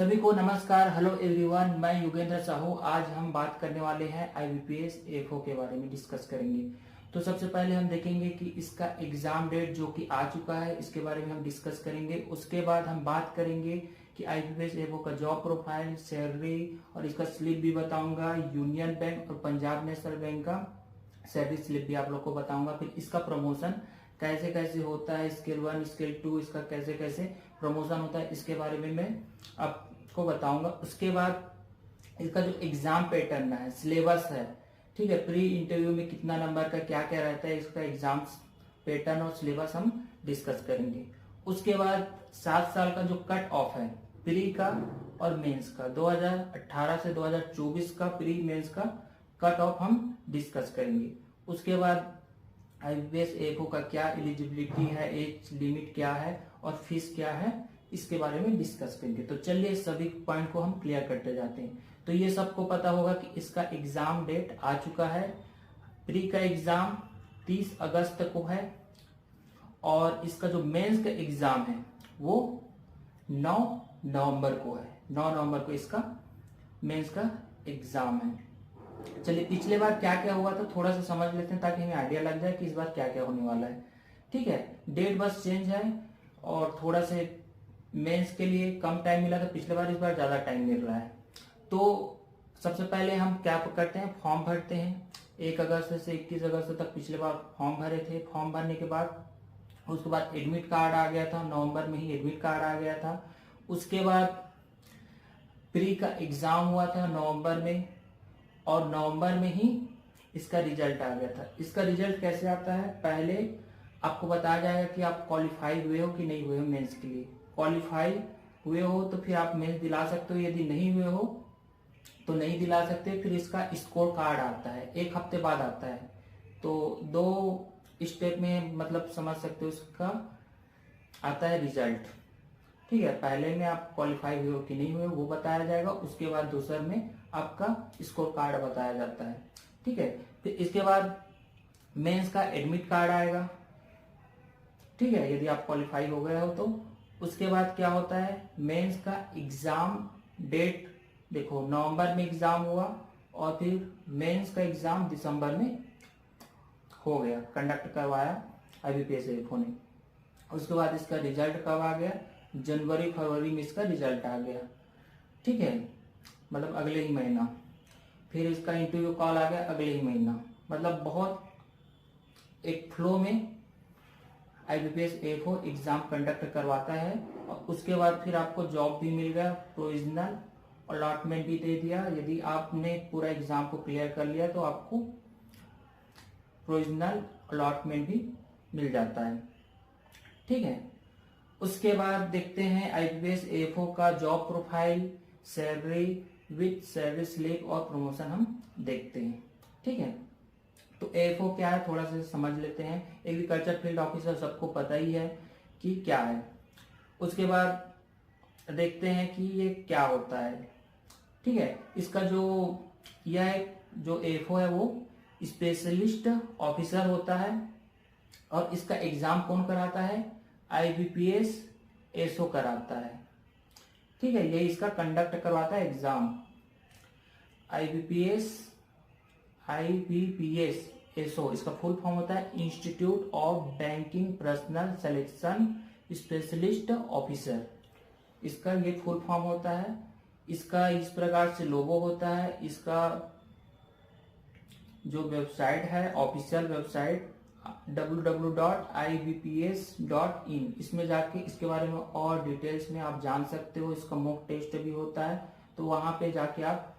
सभी को नमस्कार। हेलो एवरीवन, मैं योगेंद्र साहू। आज हम बात करने वाले हैं आईबीपीएस एफओ के बारे में डिस्कस करेंगे। तो सबसे पहले हम देखेंगे कि इसका एग्जाम डेट जो कि आ चुका है, इसके बारे में हम डिस्कस करेंगे। उसके बाद हम बात करेंगे कि आईबीपीएस एफओ का जॉब प्रोफाइल, सैलरी और इसका स्लिप भी बताऊंगा। यूनियन बैंक और पंजाब नेशनल बैंक का सैलरी स्लिप भी आप लोग को बताऊंगा। फिर इसका प्रमोशन कैसे कैसे होता है, स्केल 1 स्केल 2 इसका कैसे कैसे प्रमोशन होता है, इसके बारे में मैं आपको बताऊंगा। उसके बाद इसका जो एग्जाम पैटर्न है, सिलेबस है, ठीक है, प्री इंटरव्यू में कितना नंबर का क्या क्या रहता है, इसका एग्जाम पैटर्न और सिलेबस हम डिस्कस करेंगे। उसके बाद 7 साल का जो कट ऑफ है प्री का और मेंस का, 2018 से 2024 का प्री मेंस का कट ऑफ हम डिस्कस करेंगे। उसके बाद आईबीपीएस एफओ का क्या एलिजिबिलिटी है, एज लिमिट क्या है और फीस क्या है, इसके बारे में डिस्कस करेंगे। तो चलिए सभी पॉइंट को हम क्लियर करते जाते हैं। तो ये सबको पता होगा कि इसका एग्जाम डेट आ चुका है। प्री का एग्जाम 30 अगस्त को है और इसका जो मेंस का एग्जाम है वो 9 नवंबर को है। 9 नवंबर को इसका मेंस का एग्जाम है। चलिए पिछले बार क्या क्या हुआ था थोड़ा सा समझ लेते हैं ताकि हमें आइडिया लग जाए कि इस बार क्या क्या होने वाला है। ठीक है, डेट बस चेंज है और थोड़ा से मेंस के लिए कम टाइम मिला था पिछले बार, इस बार ज्यादा टाइम मिल रहा है। तो सबसे पहले हम क्या करते हैं, फॉर्म भरते हैं। 1 अगस्त से 21 अगस्त तक पिछले बार फॉर्म भरे थे। फॉर्म भरने के बाद उसके बाद एडमिट कार्ड आ गया था, नवंबर में ही एडमिट कार्ड आ गया था। उसके बाद प्री का एग्जाम हुआ था नवंबर में और नवंबर में ही इसका रिजल्ट आ गया था। इसका रिजल्ट कैसे आता है, पहले आपको बताया जाएगा कि आप क्वालिफाई हुए हो कि नहीं हुए हो मेंस के लिए। क्वालिफाई हुए हो तो फिर आप मेंस दिला सकते हो, यदि नहीं हुए हो तो नहीं दिला सकते। फिर इसका स्कोर कार्ड आता है, 1 हफ्ते बाद आता है। तो 2 स्टेप में मतलब समझ सकते हो, इसका आता है रिजल्ट। ठीक है, पहले में आप क्वालिफाई हुए हो कि नहीं हुए वो बताया जाएगा, उसके बाद दूसरे में आपका स्कोर कार्ड बताया जाता है। ठीक है, फिर इसके बाद मेंस का एडमिट कार्ड आएगा। ठीक है, यदि आप क्वालिफाई हो गए हो तो। उसके बाद क्या होता है, मेंस का एग्जाम डेट देखो, नवंबर में एग्जाम हुआ और फिर मेंस का एग्जाम दिसंबर में हो गया, कंडक्ट करवाया आईबीपीएस एफओ ने। उसके बाद इसका रिजल्ट कब आ गया, जनवरी फरवरी में इसका रिजल्ट आ गया। ठीक है, मतलब अगले ही महीना। फिर इसका इंटरव्यू कॉल आ गया अगले ही महीना। मतलब बहुत एक फ्लो में आईबीपीएस एफओ एग्जाम कंडक्ट करवाता है। और उसके बाद फिर आपको जॉब भी मिल गया, प्रोविजनल अलॉटमेंट भी दे दिया। यदि आपने पूरा एग्जाम को क्लियर कर लिया तो आपको प्रोविजनल अलॉटमेंट भी मिल जाता है। ठीक है, उसके बाद देखते हैं आईबीपीएस एफओ का job profile, salary with salary slip और प्रमोशन हम देखते हैं। ठीक है, तो एफओ क्या है थोड़ा सा समझ लेते हैं। एग्रीकल्चर फील्ड ऑफिसर सबको पता ही है कि क्या है। उसके बाद देखते हैं कि ये क्या होता है। ठीक है, इसका जो यह जो एफओ है वो स्पेशलिस्ट ऑफिसर होता है और इसका एग्जाम कौन कराता है, आईबीपीएस एसओ कराता है। ठीक है, ये इसका कंडक्ट करवाता है एग्जाम। आईबीपीएस एसओ इसका फुल फॉर्म होता है institute of banking personal selection specialist officer. इसका ये फुल फॉर्म होता है। इसका इस प्रकार से लोगो होता है। इसका जो वेबसाइट है, ऑफिशियल वेबसाइट www.ibps.in, इसमें जाके इसके बारे में और डिटेल्स में आप जान सकते हो। इसका मॉक टेस्ट भी होता है, तो वहां पे जाके आप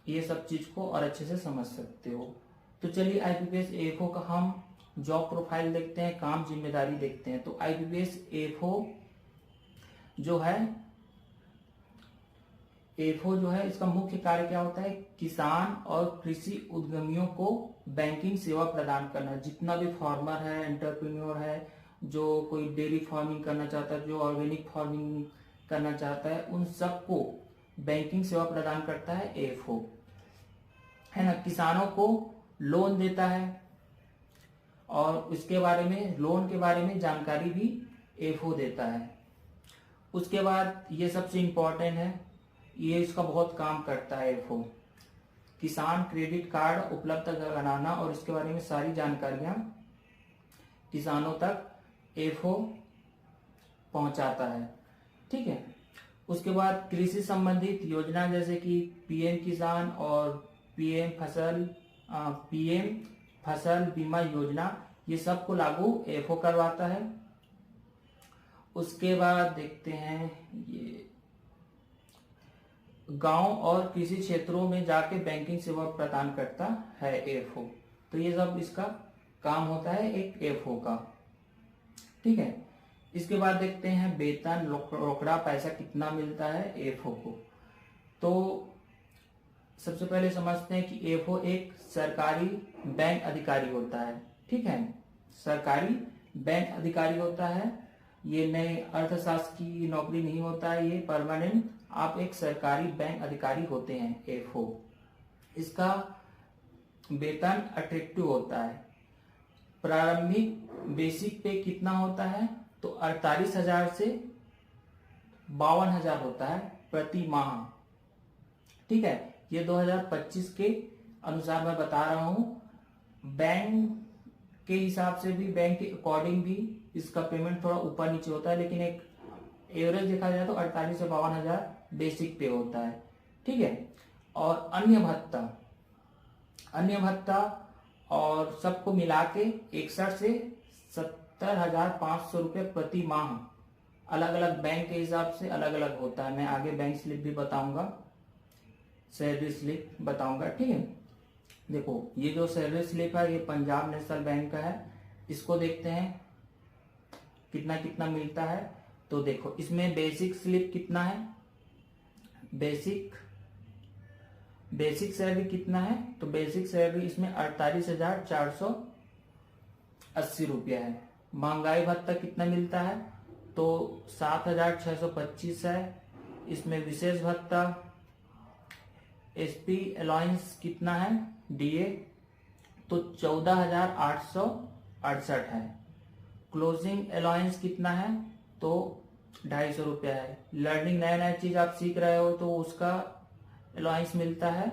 ये सब चीज को और अच्छे से समझ सकते हो। तो चलिए आईबीपीएस एफओ का हम जॉब प्रोफाइल देखते हैं, काम जिम्मेदारी देखते हैं। तो आईबीपीएस एफओ जो है इसका मुख्य कार्य क्या होता है, किसान और कृषि उद्यमियों को बैंकिंग सेवा प्रदान करना। जितना भी फार्मर है, एंटरप्रेन्योर है, जो कोई डेयरी फार्मिंग करना चाहता है, जो ऑर्गेनिक फार्मिंग करना चाहता है, उन सबको बैंकिंग सेवा प्रदान करता है एफओ, है ना। किसानों को लोन देता है और उसके बारे में, लोन के बारे में जानकारी भी एफओ देता है। उसके बाद ये सबसे इम्पोर्टेंट है, ये इसका बहुत काम करता है एफओ, किसान क्रेडिट कार्ड उपलब्ध कराना, और इसके बारे में सारी जानकारियां किसानों तक एफओ पहुंचाता है। ठीक है। उसके बाद कृषि संबंधित योजना जैसे कि पीएम किसान और पीएम फसल बीमा योजना, ये सबको लागू एफओ करवाता है। उसके बाद देखते हैं, ये गांव और कृषि क्षेत्रों में जाके बैंकिंग सेवा प्रदान करता है एफओ। तो ये सब इसका काम होता है एक एफओ का। ठीक है। इसके बाद देखते हैं वेतन रोकड़ा पैसा कितना मिलता है एफओ को। तो सबसे पहले समझते हैं कि एफओ एक सरकारी बैंक अधिकारी होता है। ठीक है, सरकारी बैंक अधिकारी होता है। ये नए अर्थशास्त्र की नौकरी नहीं होता है, ये परमानेंट आप एक सरकारी बैंक अधिकारी होते हैं एफओ। इसका वेतन अट्रैक्टिव होता है। प्रारंभिक बेसिक पे कितना होता है, तो 48,000 से 52,000 होता है प्रति माह। ठीक है, ये 2025 के अनुसार मैं बता रहा हूं। बैंक के हिसाब से भी, बैंक के अकॉर्डिंग भी इसका पेमेंट थोड़ा ऊपर नीचे होता है, लेकिन एक एवरेज देखा जाए तो 48 से 52,000 बेसिक पे होता है। ठीक है। और अन्य भत्ता और सबको मिला के 61 से 70,500 रुपये प्रति माह अलग अलग बैंक के हिसाब से अलग अलग होता है। मैं आगे बैंक स्लिप भी बताऊंगा, सैलरी स्लिप बताऊंगा। ठीक है। देखो, ये जो सैलरी स्लिप है ये पंजाब नेशनल बैंक का है। इसको देखते हैं कितना कितना मिलता है। तो देखो, इसमें बेसिक स्लिप कितना है, बेसिक सैलरी कितना है, तो बेसिक सैलरी इसमें 48,480 रुपया है। महंगाई भत्ता कितना मिलता है, तो 7,625 है। इसमें विशेष भत्ता एसपी अलाउंस कितना है, डीए, तो 14,868 है। क्लोजिंग अलाउंस कितना है, तो 250 रुपया है। लर्निंग नया नया चीज आप सीख रहे हो तो उसका अलाउंस मिलता है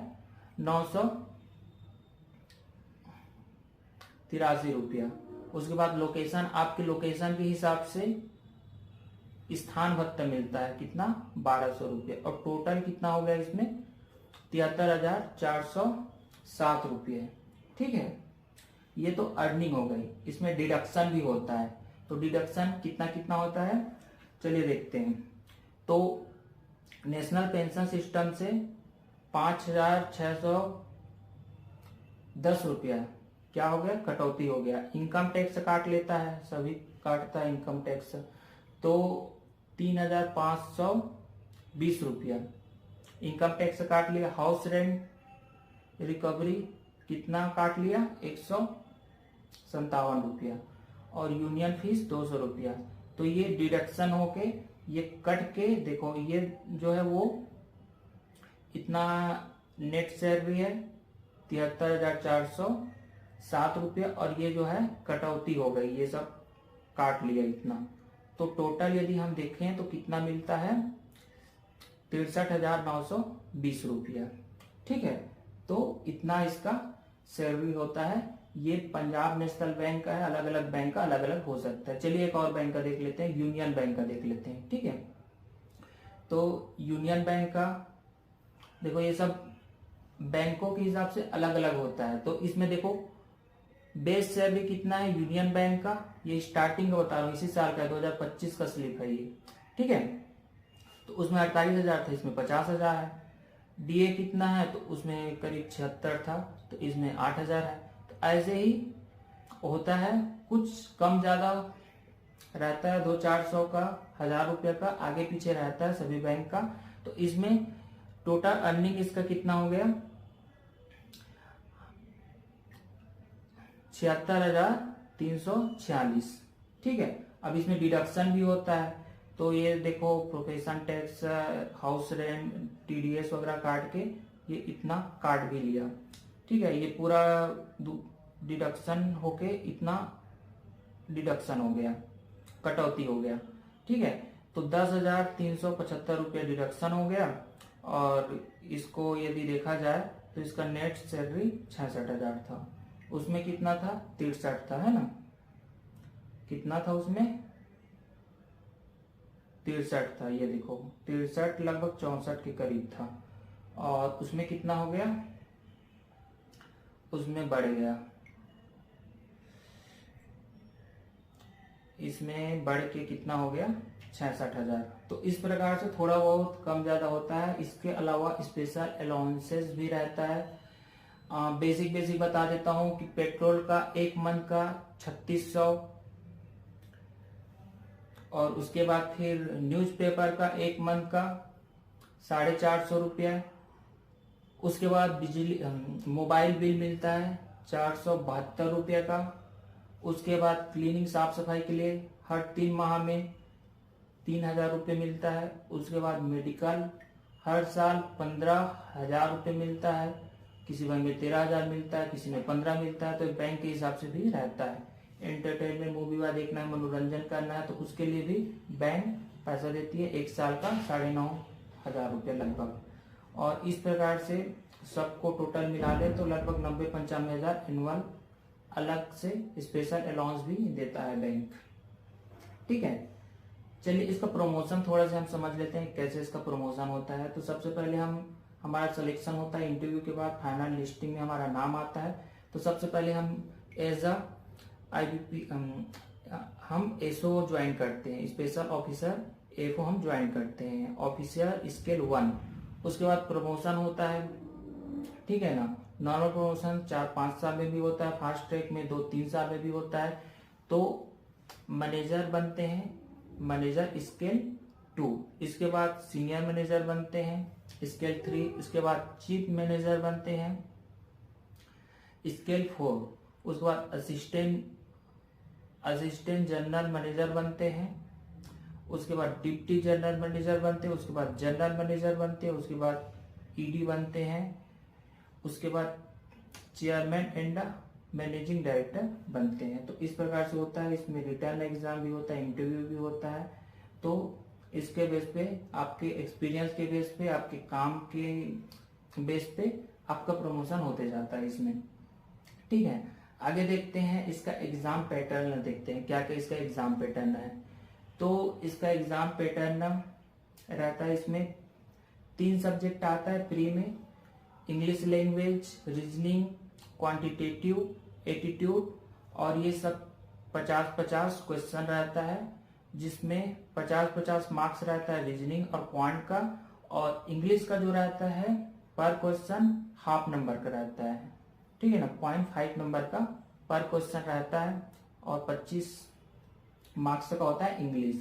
983 रुपया। उसके बाद लोकेशन, आपके लोकेशन के हिसाब से स्थान भत्ता मिलता है कितना, 1,200 रुपये। और टोटल कितना हो गया इसमें, 73,407 रुपये। ठीक है। ये तो अर्निंग हो गई। इसमें डिडक्शन भी होता है, तो डिडक्शन कितना कितना होता है, चलिए देखते हैं। तो नेशनल पेंशन सिस्टम से 5,610 रुपया क्या हो गया, कटौती हो गया। इनकम टैक्स काट लेता है, सभी काटता है इनकम टैक्स, तो 3,520 रुपया इनकम टैक्स काट लिया। हाउस रेंट रिकवरी कितना काट लिया, 157 रुपया। और यूनियन फीस 200 रुपया। तो ये डिडक्शन होके ये कट के, देखो ये जो है वो इतना नेट सैलरी है 73,407 रुपया, और ये जो है कटौती हो गई, ये सब काट लिया इतना। तो टोटल यदि हम देखें तो कितना मिलता है, 63,920 रुपया। ठीक है। तो इतना इसका सैलरी होता है। ये पंजाब नेशनल बैंक का है, अलग अलग बैंक का अलग अलग हो सकता है। चलिए एक और बैंक का देख लेते हैं, यूनियन बैंक का देख लेते हैं। ठीक है। तो यूनियन बैंक का देखो, ये सब बैंकों के हिसाब से अलग अलग होता है। तो इसमें देखो बेस सैलरी कितना है यूनियन बैंक का, ये स्टार्टिंग का बता रहा हूँ, इसी साल का 2025 का स्लिप है ये। ठीक है। तो उसमें 48,000 था, इसमें 50,000 है। डीए कितना है, तो उसमें करीब 76 था, तो इसमें 8,000 है। तो ऐसे ही होता है, कुछ कम ज्यादा रहता है, 200-400 का, 1,000 रुपया का आगे पीछे रहता है सभी बैंक का। तो इसमें टोटल अर्निंग इसका कितना हो गया, 76,346। ठीक है। अब इसमें डिडक्शन भी होता है, तो ये देखो profession tax, house rent, TDS वगैरह काट के ये इतना काट भी लिया। ठीक है। ये पूरा डिडक्शन होके इतना डिडक्शन हो गया, कटौती हो गया। ठीक है। तो 10,375 रुपया डिडक्शन हो गया। और इसको यदि देखा जाए तो इसका नेट सैलरी 66,000 था। उसमें कितना था? 63 था, है ना? कितना था उसमें? 63 था। ये देखो 63 लगभग 64 के करीब था। और उसमें कितना हो गया? उसमें बढ़ गया, इसमें बढ़ के कितना हो गया? 66,000। तो इस प्रकार से थोड़ा बहुत कम ज्यादा होता है। इसके अलावा स्पेशल अलाउंसेस भी रहता है। बेसिक बता देता हूं कि पेट्रोल का एक मंथ का 3600, और उसके बाद फिर न्यूज़पेपर का एक मंथ का 450 रुपया। उसके बाद बिजली मोबाइल बिल मिलता है 472 रुपये का। उसके बाद क्लीनिंग साफ सफाई के लिए हर 3 माह में 3,000 रुपये मिलता है। उसके बाद मेडिकल हर साल 15,000 रुपये मिलता है। किसी बैंक में 13,000 मिलता है, किसी में 15 मिलता है, तो बैंक के हिसाब से भी रहता है। एंटरटेनमेंट मूवी वाला देखना है, मनोरंजन करना है, तो उसके लिए भी बैंक पैसा देती है, एक साल का 9,500 रुपये लगभग। और इस प्रकार से सबको टोटल मिला ले तो लगभग 90-95,000 एनुअल अलग से स्पेशल अलाउंस भी देता है बैंक। ठीक है, चलिए इसका प्रमोशन थोड़ा सा हम समझ लेते हैं, कैसे इसका प्रमोशन होता है। तो सबसे पहले हमारा सिलेक्शन होता है, इंटरव्यू के बाद फाइनल लिस्टिंग में हमारा नाम आता है। तो सबसे पहले हम एज अ IBP हम एसओ ज्वाइन करते हैं, स्पेशल ऑफिसर एफओ हम ज्वाइन करते हैं, ऑफिसर स्केल 1। उसके बाद प्रमोशन होता है, ठीक है ना। नॉर्मल प्रमोशन 4-5 साल में भी होता है, फास्ट ट्रैक में 2-3 साल में भी होता है। तो मैनेजर बनते हैं, मैनेजर स्केल 2। इसके बाद सीनियर मैनेजर बनते हैं स्केल 3। इसके बाद चीफ मैनेजर बनते हैं स्केल 4। उसके बाद असिस्टेंट जनरल मैनेजर बनते हैं। उसके बाद डिप्टी जनरल मैनेजर बनते हैं। उसके बाद जनरल मैनेजर बनते हैं। उसके बाद ईडी बनते हैं। उसके बाद चेयरमैन एंड मैनेजिंग डायरेक्टर बनते हैं। तो इस प्रकार से होता है। इसमें रिटर्न एग्जाम भी होता है, इंटरव्यू भी होता है। तो इसके बेस पे, आपके एक्सपीरियंस के बेस पे, आपके काम के बेस पे आपका प्रमोशन होते जाता है इसमें। ठीक है, आगे देखते हैं इसका एग्जाम पैटर्न, देखते हैं क्या क्या इसका एग्जाम पैटर्न है। तो इसका एग्जाम पैटर्न रहता है, इसमें 3 सब्जेक्ट आता है प्री में, English language, reasoning, quantitative attitude, और ये सब 50-50 क्वेश्चन रहता है, जिसमें 50-50 मार्क्स रहता है रीजनिंग और क्वांट का। और इंग्लिश का जो रहता है पर क्वेश्चन हाफ नंबर का रहता है, ठीक है ना, 0.5 नंबर का पर क्वेश्चन रहता है। और 25 मार्क्स का होता है इंग्लिश।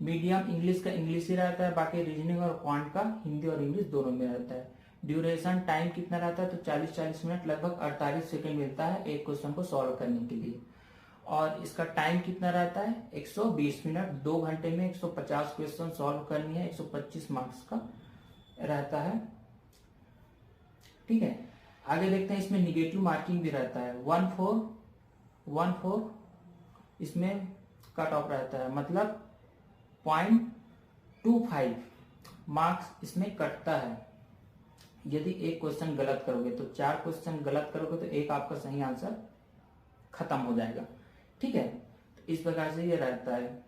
मीडियम इंग्लिश का इंग्लिश ही रहता है, बाकी रीजनिंग और क्वांट का हिंदी और इंग्लिश दोनों में रहता है। ड्यूरेशन टाइम कितना रहता है? तो 40-40 मिनट, लगभग 48 सेकेंड मिलता है एक क्वेश्चन को सॉल्व करने के लिए। और इसका टाइम कितना रहता है? 120 मिनट। 2 घंटे में 150 क्वेश्चन सॉल्व करनी है, 125 मार्क्स का रहता है। ठीक है, आगे देखते हैं। इसमें निगेटिव मार्किंग भी रहता है, 1-4 इसमें कट ऑफ रहता है, मतलब 0.25 मार्क्स इसमें कटता है। यदि एक क्वेश्चन गलत करोगे तो 4 क्वेश्चन गलत करोगे तो एक आपका सही आंसर खत्म हो जाएगा। ठीक है, तो इस प्रकार से ये रहता है।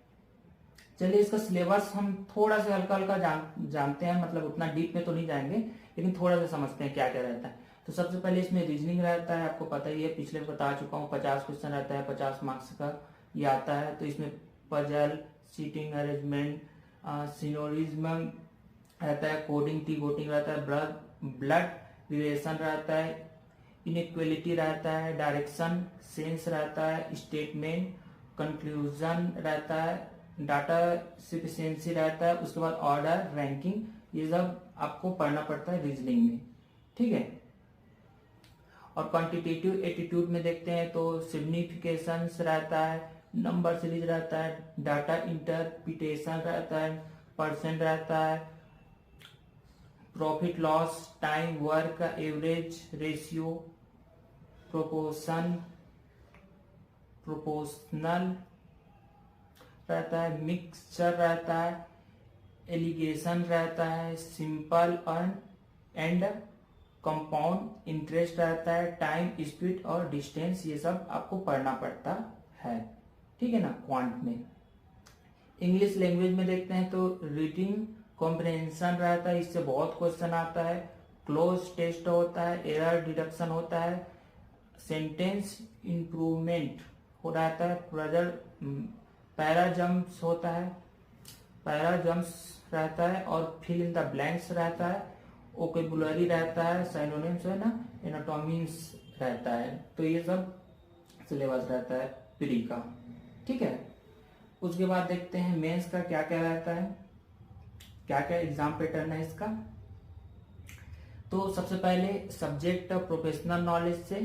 चलिए इसका सिलेबस हम थोड़ा सा हल्का हल्का जानते हैं, मतलब उतना डीप में तो नहीं जाएंगे, लेकिन थोड़ा सा समझते हैं क्या क्या रहता है। तो सबसे पहले इसमें रीजनिंग रहता है, आपको पता ही है, पिछले बता चुका हूँ, 50 क्वेश्चन रहता है, 50 मार्क्स का ये आता है। तो इसमें पजल, सीटिंग अरेंजमेंट, सिनोरिज्म रहता है, कोडिंग टी वोटिंग रहता है, ब्लड रिलेशन रहता है, इनइक्वलिटी रहता है, डायरेक्शन सेंस रहता है, स्टेटमेंट, कंक्लूजन रहता है, डाटा सफिशिएंसी रहता है। उसके बाद ऑर्डर, रैंकिंग, ये सब आपको पढ़ना पड़ता है रीजनिंग में। ठीक है, और क्वांटिटेटिव एटीट्यूड में देखते हैं तो सिग्निफिकेशंस रहता है, नंबर सीरीज रहता है, डाटा इंटरप्रिटेशन रहता है, परसेंट रहता है, प्रॉफिट लॉस, टाइम वर्क का एवरेज रेशियो, प्रोपोर्शनल रहता है, मिक्सचर रहता है, एलिगेशन रहता है, सिंपल एंड कंपाउंड इंटरेस्ट रहता है, टाइम, स्पीड और डिस्टेंस, ये सब आपको पढ़ना पड़ता है, ठीक है ना, क्वांट में। इंग्लिश लैंग्वेज में देखते हैं तो रीडिंग कॉम्प्रिहेंशन रहता है, इससे बहुत क्वेश्चन आता है। क्लोज टेस्ट होता है, एरर डिडक्शन होता है, सेंटेंस इंप्रूवमेंट हो रहता है, पैराजम्स होता है, पैराजम्स रहता है, और फिल इन द ब्लैंक्स रहता है, वोकैबुलरी रहता है, साइनोनिम्स है ना, एनाटॉमीज रहता है। तो ये सब सिलेबस रहता है प्री का, ठीक है। उसके बाद देखते हैं मेंस का क्या क्या रहता है, क्या क्या एग्जाम पैटर्न है इसका। तो सबसे पहले सब्जेक्ट प्रोफेशनल नॉलेज से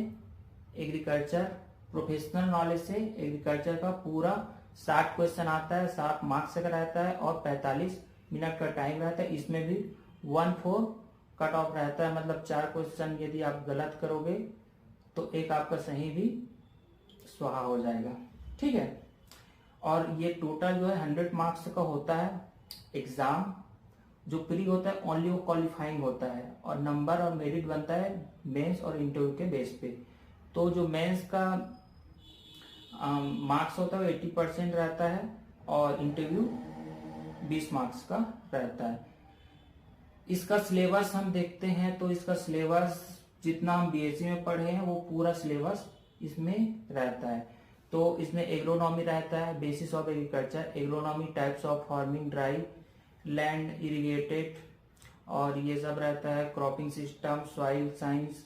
एग्रीकल्चर, प्रोफेशनल नॉलेज से एग्रीकल्चर का पूरा 60 क्वेश्चन आता है, 60 मार्क्स का रहता है और 45 मिनट का टाइम रहता है। इसमें भी 1/4 कट ऑफ रहता है, मतलब 4 क्वेश्चन यदि आप गलत करोगे तो एक आपका सही भी स्वाहा हो जाएगा, ठीक है। और ये टोटल जो है 100 मार्क्स का होता है एग्जाम। जो प्री होता है ओनली वो क्वालिफाइंग होता है, और नंबर और मेरिट बनता है मेंस और इंटरव्यू के बेस पे। तो जो मेंस का मार्क्स होता है वो 80% रहता है, और इंटरव्यू 20 मार्क्स का रहता है। इसका सिलेबस हम देखते हैं तो इसका सिलेबस जितना हम बीएससी में पढ़े हैं वो पूरा सिलेबस इसमें रहता है। तो इसमें एग्रोनॉमी रहता है, basis of agriculture, agronomy, types of farming, dry land, irrigated, और ये सब रहता है, cropping system, soil science,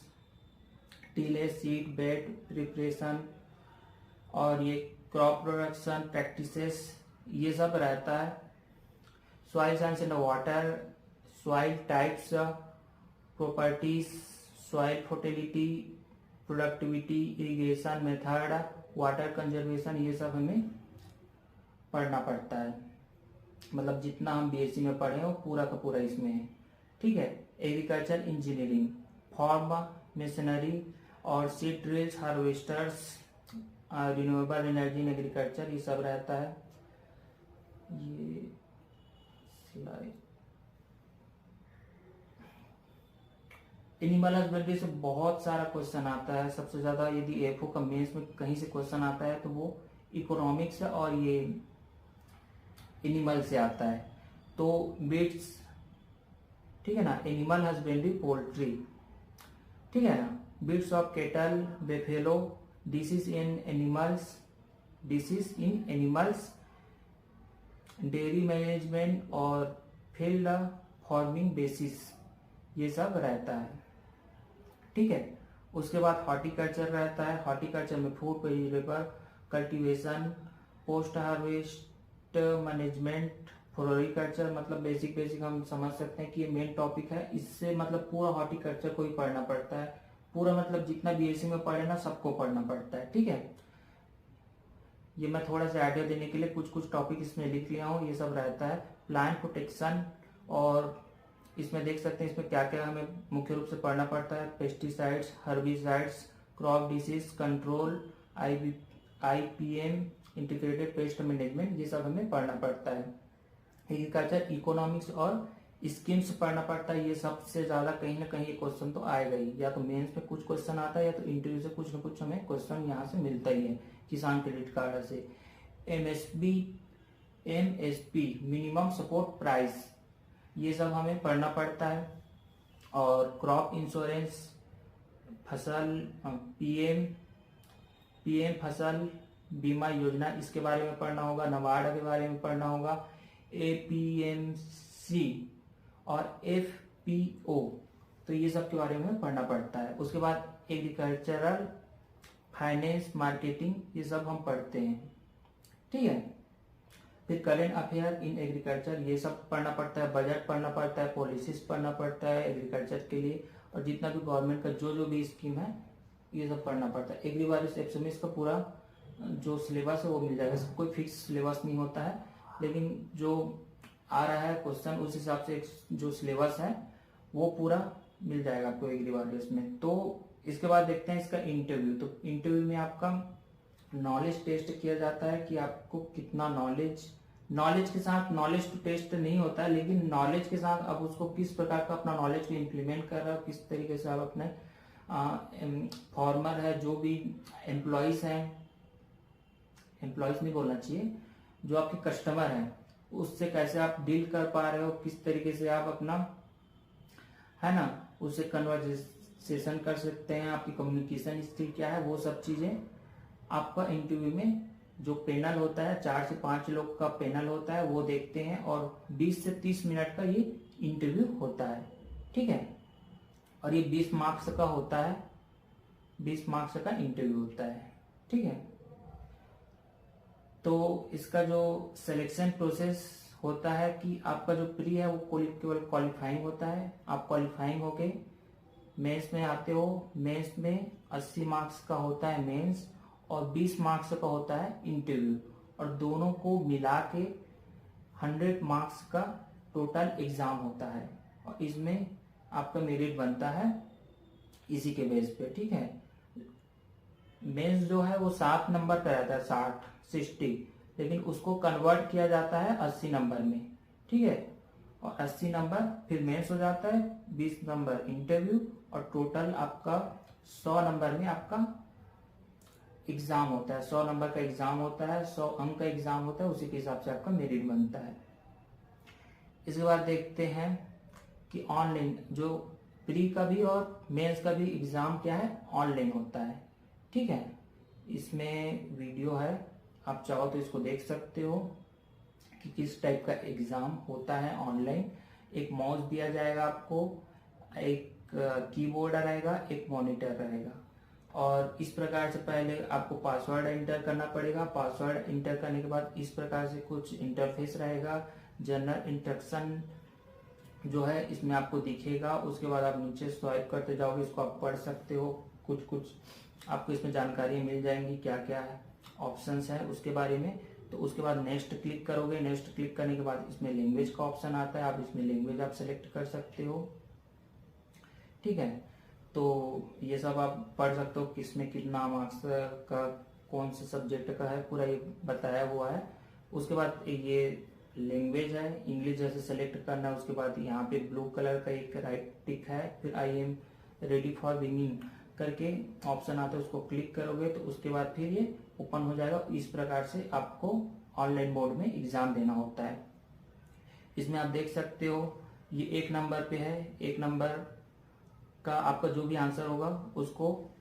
tillage, seed bed preparation, और ये क्रॉप प्रोडक्शन प्रैक्टिसेस, ये सब रहता है। Soil science and water, soil types, properties, soil fertility, productivity, irrigation method, water conservation, ये सब हमें पढ़ना पड़ता है। मतलब जितना हम बीएससी में पढ़े वो पूरा का पूरा इसमें है, ठीक है। एग्रीकल्चर इंजीनियरिंग, फार्म मशीनरी और seed drills, harvesters, renewable energy in agriculture, ये सब रहता है। ये सिलाई, एनिमल हस्बेंड्री से बहुत सारा क्वेश्चन आता है। सबसे ज्यादा यदि एफओ का मेंस में कहीं से क्वेश्चन आता है तो वो इकोनॉमिक्स और ये एनिमल से आता है। तो बीट्स, ठीक है ना, एनिमल हस्बेंड्री, पोल्ट्री, ठीक है ना, breeds of cattle, buffalo, disease in animals, disease in animals, dairy management और फील्ड फार्मिंग बेसिस, ये सब रहता है, ठीक है। उसके बाद हॉर्टिकल्चर रहता है। हॉर्टिकल्चर में food, vegetable cultivation, post harvest management, floriculture, मतलब बेसिक हम समझ सकते हैं कि ये मेन टॉपिक है। इससे मतलब पूरा हॉर्टिकल्चर को ही पढ़ना पड़ता है, पूरा मतलब जितना बीएससी में पढ़े ना सबको पढ़ना पड़ता है, ठीक है। ये मैं थोड़ा सा आइडिया देने के लिए कुछ कुछ टॉपिक इसमें लिख लिया हूँ, ये सब रहता है। प्लांट प्रोटेक्शन, और इसमें देख सकते हैं इसमें क्या क्या हमें मुख्य रूप से पढ़ना पड़ता है। Pesticides, herbicides, crop disease control, IPM, integrated pest management, ये सब हमें पढ़ना पड़ता है। एग्रीकल्चर इकोनॉमिक्स और स्कीम्स पढ़ना पड़ता है। ये सबसे ज्यादा कहीं ना कहीं क्वेश्चन तो आएगा ही, या तो मेंस में कुछ क्वेश्चन आता है या तो इंटरव्यू से कुछ ना कुछ हमें क्वेश्चन यहाँ से मिलता ही है। किसान क्रेडिट कार्ड से, एमएसपी मिनिमम सपोर्ट प्राइस, ये सब हमें पढ़ना पड़ता है। और क्रॉप इंश्योरेंस, फसल, पीएम फसल बीमा योजना, इसके बारे में पढ़ना होगा। नबार्ड के बारे में पढ़ना होगा। एपीएमसी और एफपीओ, तो ये सब के बारे में पढ़ना पड़ता है। उसके बाद एग्रीकल्चरल फाइनेंस, मार्केटिंग, ये सब हम पढ़ते हैं, ठीक है। फिर करेंट अफेयर इन एग्रीकल्चर, ये सब पढ़ना पड़ता है। बजट पढ़ना पड़ता है, पॉलिसीज पढ़ना पड़ता है एग्रीकल्चर के लिए, और जितना भी गवर्नमेंट का जो भी स्कीम है ये सब पढ़ना पड़ता है। एग्रीवारिस एप्समिस का पूरा जो सिलेबस है वो मिल जाएगा। इसका कोई फिक्स सिलेबस नहीं होता है, लेकिन जो आ रहा है क्वेश्चन उस हिसाब से जो सिलेबस है वो पूरा मिल जाएगा आपको एग्रीवारिस में। तो इसके बाद देखते हैं इसका इंटरव्यू। तो इंटरव्यू में आपका नॉलेज टेस्ट किया जाता है कि आपको कितना नॉलेज नॉलेज के साथ नॉलेज टू टेस्ट नहीं होता है, लेकिन नॉलेज के साथ अब उसको किस प्रकार का अपना नॉलेज को इम्प्लीमेंट कर रहा है, किस तरीके से आप अपने फॉर्मर है, जो भी एम्प्लॉयज हैं, एम्प्लॉयज नहीं बोलना चाहिए, जो आपके कस्टमर हैं, उससे कैसे आप डील कर पा रहे हो, किस तरीके से आप अपना है ना उससे कन्वर्सेशन कर सकते हैं, आपकी कम्युनिकेशन स्किल क्या है, वो सब चीजें आपका इंटरव्यू में जो पैनल होता है, 4 से 5 लोग का पैनल होता है, वो देखते हैं। और 20 से 30 मिनट का ये इंटरव्यू होता है, ठीक है। और ये 20 मार्क्स का होता है, 20 मार्क्स का इंटरव्यू होता है, ठीक है। तो इसका जो सिलेक्शन प्रोसेस होता है कि आपका जो प्री है वो केवल क्वालिफाइंग होता है। आप क्वालिफाइंग होके मेंस में आते हो। मेंस में 80 मार्क्स का होता है मेंस, और 20 मार्क्स का होता है इंटरव्यू, और दोनों को मिला के 100 मार्क्स का टोटल एग्जाम होता है। और इसमें आपका मेरिट बनता है इसी के बेस पे, ठीक है। मेंस जो है वो 7 नंबर का रहता है, 60, लेकिन उसको कन्वर्ट किया जाता है 80 नंबर में, ठीक है। और 80 नंबर फिर मेंस हो जाता है, 20 नंबर इंटरव्यू, और टोटल आपका 100 नंबर में आपका एग्जाम होता है। 100 नंबर का एग्जाम होता है, 100 अंक का एग्जाम होता है, उसी के हिसाब से आपका मेरिट बनता है। इसके बाद देखते हैं कि ऑनलाइन जो प्री का भी और मेंस का भी एग्जाम क्या है, ऑनलाइन होता है, ठीक है। इसमें वीडियो है, आप चाहो तो इसको देख सकते हो कि किस टाइप का एग्जाम होता है ऑनलाइन। एक माउस दिया जाएगा आपको, एक कीबोर्ड रहेगा, एक मॉनिटर रहेगा, और इस प्रकार से पहले आपको पासवर्ड एंटर करना पड़ेगा। पासवर्ड एंटर करने के बाद इस प्रकार से कुछ इंटरफेस रहेगा, जनरल इंस्ट्रक्शन जो है इसमें आपको दिखेगा। उसके बाद आप नीचे स्वाइप करते जाओगे, इसको आप पढ़ सकते हो, कुछ कुछ आपको इसमें जानकारी मिल जाएंगी, क्या क्या है ऑप्शंस है उसके बारे में। तो उसके बाद नेक्स्ट क्लिक करोगे। नेक्स्ट क्लिक करने के बाद इसमें लैंग्वेज का ऑप्शन आता है, आप इसमें लैंग्वेज आप सेलेक्ट कर सकते हो, ठीक है। तो ये सब आप पढ़ सकते हो, किसमें कितना मार्क्स का कौन से सब्जेक्ट का है, पूरा ये बताया हुआ है। उसके बाद ये लैंग्वेज है, इंग्लिश जैसे सेलेक्ट करना है। उसके बाद यहाँ पे ब्लू कलर का एक राइट टिक है, फिर I am ready for beginning करके ऑप्शन आता है, उसको क्लिक करोगे तो उसके बाद फिर ये ओपन हो जाएगा। इस प्रकार से आपको ऑनलाइन मोड में एग्जाम देना होता है। इसमें आप देख सकते हो ये 1 नंबर पे है, 1 नंबर का आपका जो भी आंसर होगा उसको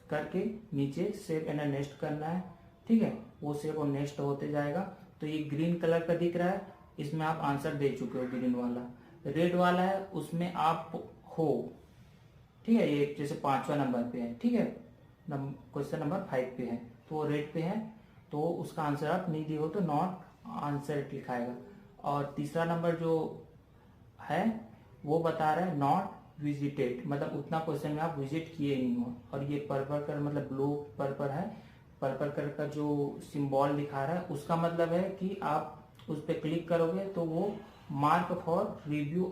करके नीचे सेव एंड नेक्स्ट करना है, ठीक है। वो सेव और नेक्स्ट होते जाएगा। तो ये ग्रीन कलर का दिख रहा है, इसमें आप आंसर दे चुके हो, ग्रीन वाला। रेड वाला है उसमें आप हो, ठीक है। ये जैसे 5वां नंबर पे है, ठीक है, क्वेश्चन नंबर 5 पे है, तो वो रेड पे है, तो उसका आंसर आप नहीं दिए हो तो नॉट आंसर लिखाएगा। और तीसरा नंबर जो है वो बता रहा है नॉट विजिटेड, मतलब उतना क्वेश्चन में आप विजिट किए नहीं हो। और ये पर्पल कलर मतलब ब्लू पर्पल है, पर्पल कलर का जो सिंबल दिखा रहा है उसका मतलब है कि आप उस पर क्लिक करोगे तो वो mark for review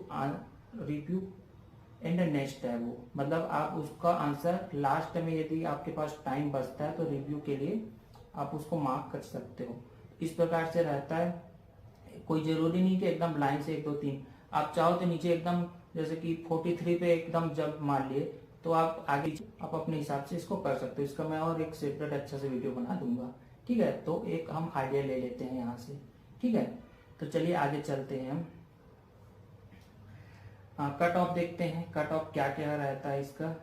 and next है वो, मतलब आप उसका आंसर लास्ट में यदि आपके पास टाइम बचता है तो रिव्यू के लिए आप उसको मार्क कर सकते हो। इस प्रकार से रहता है, कोई जरूरी नहीं कि एकदम लाइन से 1 2 3, आप चाहो तो नीचे एकदम जैसे कि 43 पे एकदम जंप मार लिए तो आप आगे आप अपने हिसाब से इसको कर सकते हो। इसका मैं और एक सेपरेट अच्छा से वीडियो बना दूंगा, ठीक है। तो एक हम आइडिया ले लेते हैं यहाँ से, ठीक है। तो चलिए आगे चलते हैं हम। कट ऑफ देखते हैं, कट ऑफ क्या क्या रहता है इसका।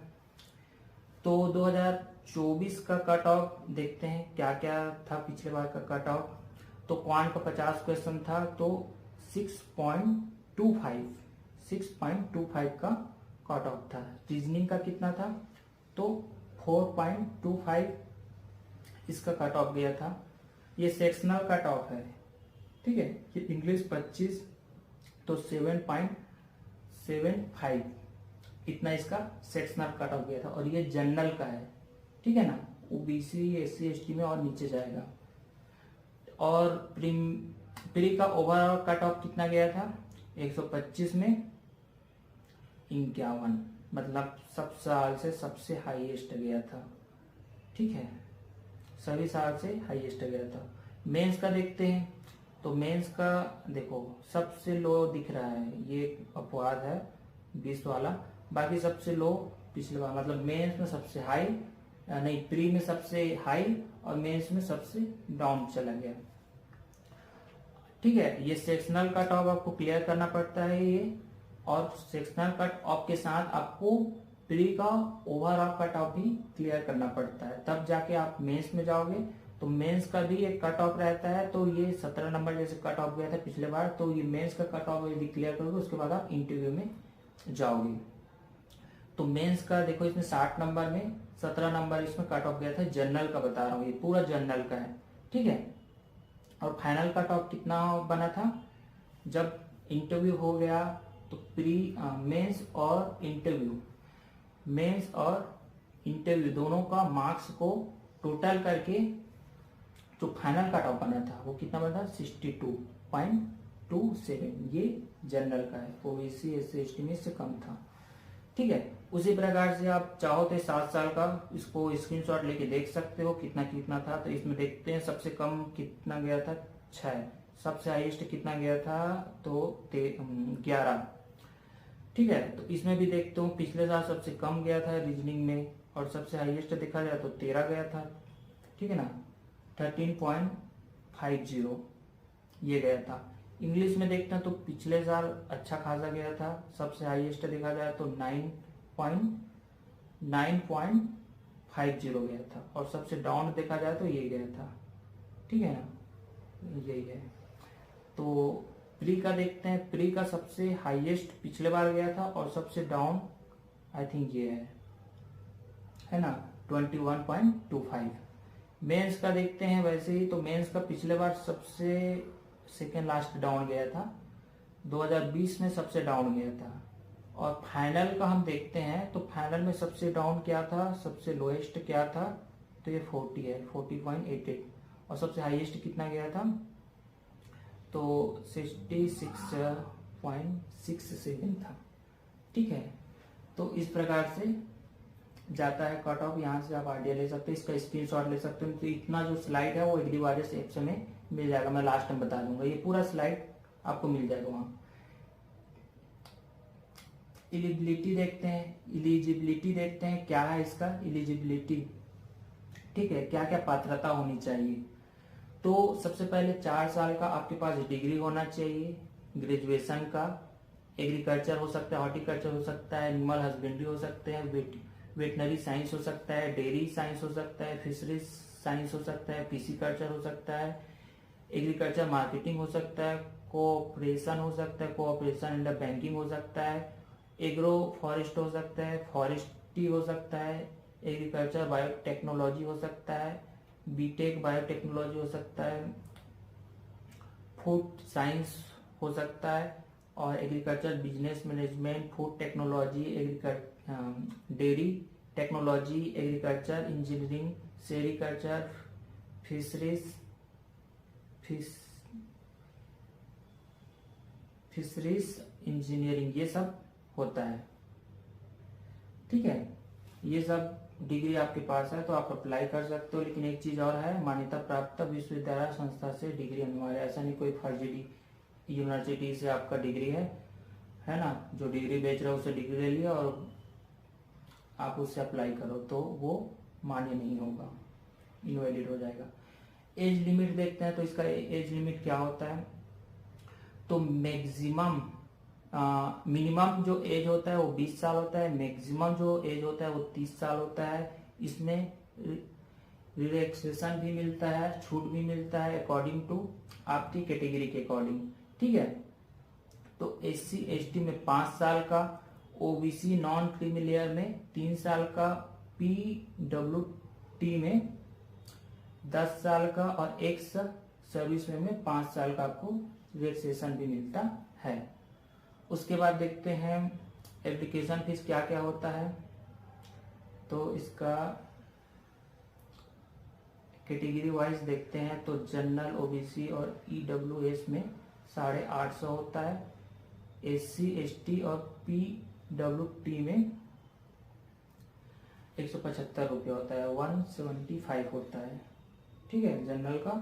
तो 2024 का कट ऑफ देखते हैं क्या क्या था पिछले बार का कट ऑफ। तो क्वांट का 50 क्वेश्चन था तो 6.25 का कट ऑफ था। रीजनिंग का कितना था तो 4.25 इसका कट ऑफ गया था। ये सेक्शनल कट ऑफ है, ठीक है। ये इंग्लिश 25 तो 7.75 इतना इसका सेक्शनल कट ऑफ गया था। और ये जनरल का है, ठीक है ना, ओबीसी SC ST में और नीचे जाएगा। और प्री का ओवरऑल कट ऑफ कितना गया था 125 में 51, मतलब सब साल से सबसे हाईएस्ट गया था, ठीक है, सभी साल से हाईएस्ट गया था। मेंस का देखते हैं तो मेंस का देखो सबसे लो दिख रहा है, ये अपवाद है 20 वाला, बाकी सबसे लो पिछले बार, मतलब मेंस में सबसे हाई, नहीं प्री में सबसे हाई और मेंस में सबसे डाउन चला गया। ठीक है, ये सेक्शनल कट ऑफ आपको क्लियर करना पड़ता है ये, और सेक्शनल कट ऑफ के साथ आपको प्री का ओवरऑल कट ऑफ भी क्लियर करना पड़ता है, तब जाके आप मेंस में जाओगे। तो मेंस का भी एक कट ऑफ रहता है, तो ये 17 नंबर जैसे कट ऑफ गया था पिछले बार, तो ये मेंस का कट ऑफ यदि क्लियर करोगे उसके बाद आप इंटरव्यू में जाओगे। तो मेंस का देखो इसमें 60 नंबर में 17 नंबर इसमें कट ऑफ गया था, जनरल का बता रहा हूँ, ये पूरा जनरल का है। ठीक है, और फाइनल कट ऑफ कितना बना था, जब इंटरव्यू हो गया तो प्री मेंस और इंटरव्यू दोनों का मार्क्स को टोटल करके जो फाइनल कट ऑफ बना था वो कितना बना था, 62.27। ये जनरल का है, ओबीसी एससी एसटी में से कम था। ठीक है, उसी प्रकार से आप चाहो तो 7 साल का इसको स्क्रीनशॉट लेके देख सकते हो कितना कितना था। तो इसमें देखते हैं सबसे कम कितना गया था, 6, सबसे हाईएस्ट कितना गया था तो 11। ठीक है, तो इसमें भी देखते हूँ पिछले साल सबसे कम गया था रीजनिंग में, और सबसे हाईएस्ट देखा जाए तो 13 गया था। ठीक है ना, 13.50 ये गया था। इंग्लिश में देखते हैं तो पिछले साल अच्छा खासा गया था, सबसे हाईएस्ट देखा जाए तो 9.50 गया था, और सबसे डाउन देखा जाए तो ये गया था। ठीक है ना, यही है। तो प्री का देखते हैं, प्री का सबसे हाईएस्ट पिछले बार गया था और सबसे डाउन आई थिंक ये है ना 21.25। मेंस का देखते हैं वैसे ही, तो मेंस का पिछले बार सबसे सेकेंड लास्ट डाउन गया था, 2020 में सबसे डाउन गया था। और फाइनल का हम देखते हैं तो फाइनल में सबसे डाउन क्या था, सबसे लोएस्ट क्या था, तो ये 40 है, 40.88, और सबसे हाईएस्ट कितना गया था तो 66.67 था। ठीक है, तो इस प्रकार से जाता है कट ऑफ, यहाँ से आप आइडिया ले सकते हैं, इसका स्क्रीनशॉट ले सकते हैं। तो इतना जो स्लाइड है वो एग्रीवाइजर्स ऐप से में मिल जाएगा, मैं लास्ट में बता दूंगा, ये पूरा स्लाइड आपको मिल जाएगा वहाँ। एलिजिबिलिटी देखते हैं क्या है इसका एलिजिबिलिटी। ठीक है, क्या क्या पात्रता होनी चाहिए। तो सबसे पहले 4 साल का आपके पास डिग्री होना चाहिए ग्रेजुएशन का, एग्रीकल्चर हो सकता है, हॉर्टिकल्चर हो सकता है, एनिमल हस्बेंड्री हो सकते हैं, वेटनरी साइंस हो सकता है, डेयरी साइंस हो सकता है, फिशरीज साइंस हो सकता है, पीसी कल्चर हो सकता है, एग्रीकल्चर मार्केटिंग हो सकता है, कोऑपरेशन हो सकता है, कोऑपरेशन एंड बैंकिंग हो सकता है, एग्रो फॉरेस्ट हो सकता है, फॉरेस्ट्री हो सकता है, एग्रीकल्चर बायोटेक्नोलॉजी हो सकता है, बीटेक बायोटेक्नोलॉजी हो सकता है, फूड साइंस हो सकता है, और agriculture business management, food technology, dairy technology, agriculture engineering, sericulture, fisheries engineering, ये सब होता है। ठीक है, ये सब डिग्री आपके पास है तो आप अप्लाई कर सकते हो। लेकिन एक चीज और है, मान्यता प्राप्त विश्वविद्यालय संस्था से डिग्री अनिवार्य, ऐसा नहीं कोई फर्जी यूनिवर्सिटी से आपका डिग्री है ना, जो डिग्री बेच रहा है उससे डिग्री ले लिया और आप उससे अप्लाई करो तो वो मान्य नहीं होगा, इनवैलिड हो जाएगा। एज लिमिट देखते हैं, तो इसका एज लिमिट क्या होता है, तो मैक्सिमम मिनिमम जो एज होता है वो 20 साल होता है, मैक्सिमम जो एज होता है वो 30 साल होता है। इसमें रिलैक्सेशन भी मिलता है, छूट भी मिलता है अकॉर्डिंग टू आपकी कैटेगरी के अकॉर्डिंग। ठीक है, तो SC ST में 5 साल का, OBC नॉन क्रीमी लेयर में 3 साल का, PWT में 10 साल का, और एक्स सर्विस में 5 साल का आपको रिलैक्सेशन भी मिलता है। उसके बाद देखते हैं एप्लीकेशन फीस क्या क्या होता है, तो इसका कैटेगरी वाइज देखते हैं, तो जनरल, OBC और EWS में 850 होता है, SC ST और PWT में 175 रुपये होता है, 175 होता है। ठीक है, जनरल का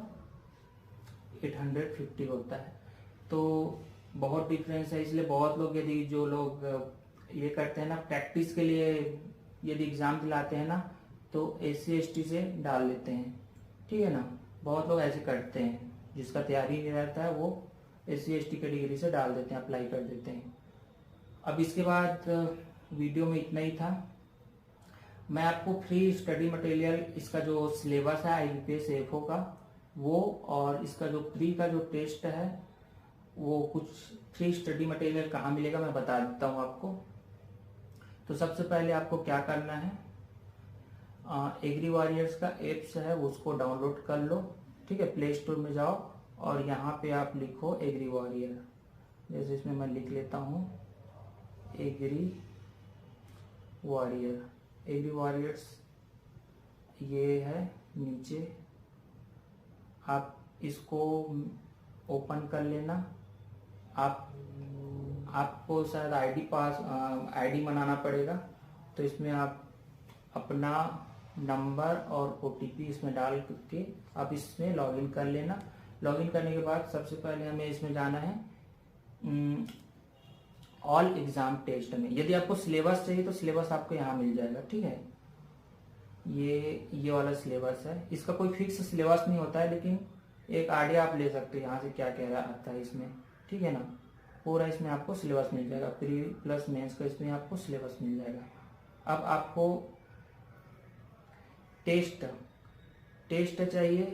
850 होता है। तो बहुत डिफरेंस है, इसलिए बहुत लोग यदि जो लोग ये करते हैं ना प्रैक्टिस के लिए, यदि एग्जाम दिलाते हैं ना तो SC/ST से डाल लेते हैं, ठीक है ना। बहुत लोग ऐसे करते हैं, जिसका तैयारी नहीं रहता है वो SC/ST कैटेगरी से डाल देते हैं, अप्लाई कर देते हैं। अब इसके बाद वीडियो में इतना ही था। मैं आपको फ्री स्टडी मटेरियल, इसका जो सिलेबस है IBPS AFO का वो, और इसका जो प्री का जो टेस्ट है वो, कुछ फ्री स्टडी मटेरियल कहाँ मिलेगा मैं बता देता हूँ आपको। तो सबसे पहले आपको क्या करना है, एग्री वॉरियर्स का एप्स है उसको डाउनलोड कर लो, ठीक है। प्ले स्टोर में जाओ और यहाँ पे आप लिखो एग्री वॉरियर, जैसे इसमें मैं लिख लेता हूँ एग्री वॉरियर। एग्री वॉरियर्स ये है नीचे, आप इसको ओपन कर लेना। आपको शायद आईडी बनाना पड़ेगा, तो इसमें आप अपना नंबर और OTP इसमें डाल के आप इसमें लॉगिन कर लेना। लॉगिन करने के बाद सबसे पहले हमें इसमें जाना है ऑल एग्जाम टेस्ट में। यदि आपको सिलेबस चाहिए तो सिलेबस आपको यहाँ मिल जाएगा, ठीक है। ये वाला सिलेबस है, इसका कोई फिक्स सिलेबस नहीं होता है, लेकिन एक आइडिया आप ले सकते हो यहाँ से क्या क्या आता है इसमें, ठीक है ना। पूरा इसमें आपको सिलेबस मिल जाएगा, प्री प्लस मेंस का इसमें आपको सिलेबस मिल जाएगा। अब आपको टेस्ट चाहिए,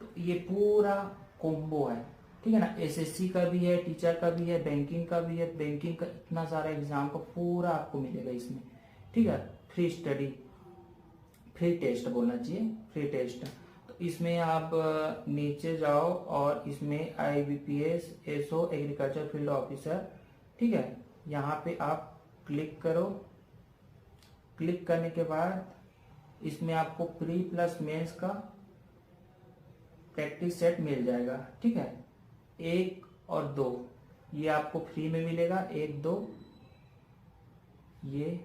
तो ये पूरा कॉम्बो है, ठीक है ना। SSC का भी है, टीचर का भी है, बैंकिंग का भी है। बैंकिंग का इतना सारा एग्जाम का पूरा आपको मिलेगा इसमें, ठीक है। फ्री टेस्ट बोलना चाहिए, फ्री टेस्ट। तो इसमें आप नीचे जाओ और इसमें IBPS ASO agriculture field officer, ठीक है, यहाँ पे आप क्लिक करो। क्लिक करने के बाद इसमें आपको प्री प्लस मेंस का प्रैक्टिस सेट मिल जाएगा, ठीक है। 1 और 2 ये आपको फ्री में मिलेगा, 1 2 ये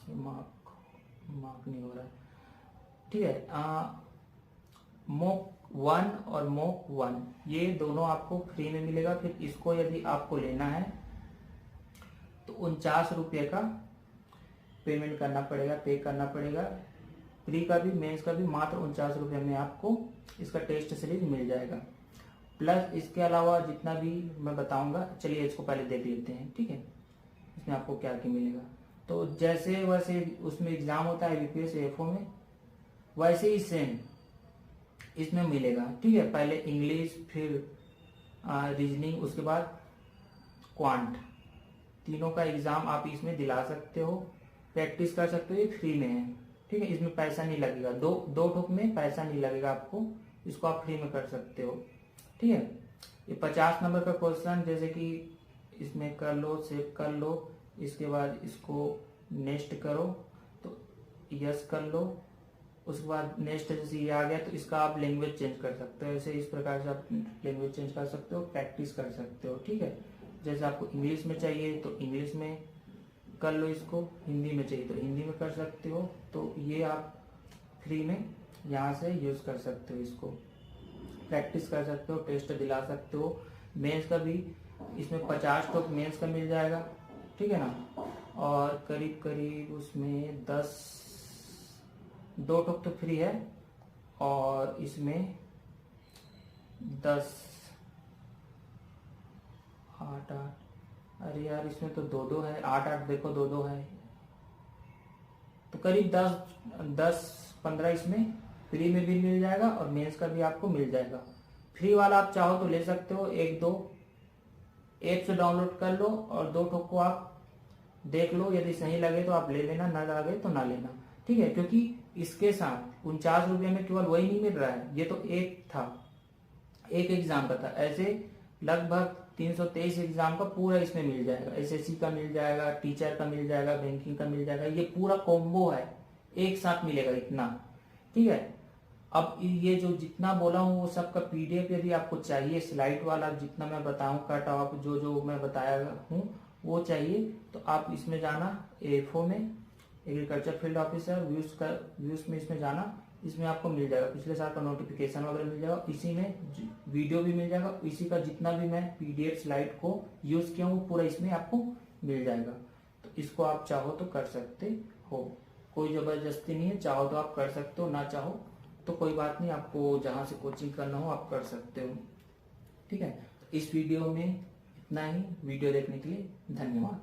मार्क नहीं हो रहा है, ठीक है। मॉक 1 और मॉक 1 ये दोनों आपको फ्री में मिलेगा। फिर इसको यदि आपको लेना है तो 49 रुपये का पेमेंट करना पड़ेगा, पे करना पड़ेगा। प्री का भी मेंस का भी मात्र 49 रुपये में आपको इसका टेस्ट सीरीज मिल जाएगा। प्लस इसके अलावा जितना भी मैं बताऊंगा, चलिए इसको पहले देख लेते हैं, ठीक है। इसमें आपको क्या क्या मिलेगा, तो जैसे वैसे उसमें एग्जाम होता है IBPS AFO में, वैसे ही सेम इसमें मिलेगा, ठीक है। पहले इंग्लिश, फिर रीजनिंग, उसके बाद क्वांट, तीनों का एग्जाम आप इसमें दिला सकते हो, प्रैक्टिस कर सकते हो। ये फ्री में है, ठीक है। इसमें पैसा नहीं लगेगा, दो ठोक में पैसा नहीं लगेगा आपको, इसको आप फ्री में कर सकते हो, ठीक है। ये 50 नंबर का क्वेश्चन, जैसे कि इसमें कर लो, सेव कर लो, इसके बाद इसको नेक्स्ट करो, तो यस कर लो। उसके बाद नेक्स्ट जैसे ये आ गया तो इसका आप लैंग्वेज चेंज कर सकते हो, ऐसे इस प्रकार से आप लैंग्वेज चेंज कर सकते हो, प्रैक्टिस कर सकते हो, ठीक है। जैसे आपको इंग्लिश में चाहिए तो इंग्लिश में कर लो इसको, हिंदी में चाहिए तो हिंदी में कर सकते हो। तो ये आप फ्री में यहाँ से यूज कर सकते हो, इसको प्रैक्टिस कर सकते हो, टेस्ट दिला सकते हो। मेंस का भी इसमें 50 टॉप मेंस का मिल जाएगा, ठीक है ना। और करीब करीब उसमें 2 टॉप तो फ्री है, और इसमें 10 8 अरे यार इसमें तो 2 है, 8 देखो 2 है, तो करीब 10-15 इसमें फ्री में भी मिल जाएगा और मेंस का भी आपको मिल जाएगा। फ्री वाला आप चाहो तो ले सकते हो, 1-2 ऐप से डाउनलोड कर लो और 2 ठोक को आप देख लो, यदि सही लगे तो आप ले लेना, ना लगे तो ना लेना, ठीक है। क्योंकि इसके साथ 49 रुपये में केवल वही नहीं मिल रहा है, ये तो एक एग्जाम का था, ऐसे लगभग 323 एग्जाम का पूरा इसमें मिल जाएगा। SSC का मिल जाएगा, टीचर का मिल जाएगा, बैंकिंग का मिल जाएगा, ये पूरा कॉम्बो है, एक साथ मिलेगा इतना, ठीक है। अब ये जो जितना बोला हूँ वो सबका PDF यदि आपको चाहिए, स्लाइड वाला जितना मैं बताऊँ, कट ऑफ जो मैं बताया हूँ वो चाहिए, तो आप इसमें जाना, AFO में एग्रीकल्चर फील्ड ऑफिसर व्यूज में इसमें जाना, इसमें आपको मिल जाएगा, पिछले साल का नोटिफिकेशन वगैरह मिल जाएगा, इसी में वीडियो भी मिल जाएगा, इसी का जितना भी मैं पीडीएफ स्लाइड को यूज किया हूँ पूरा इसमें आपको मिल जाएगा। तो इसको आप चाहो तो कर सकते हो, कोई जबरदस्ती नहीं है, चाहो तो आप कर सकते हो, ना चाहो तो कोई बात नहीं, आपको जहां से कोचिंग करना हो आप कर सकते हो। ठीक है, तो इस वीडियो में इतना ही। वीडियो देखने के लिए धन्यवाद।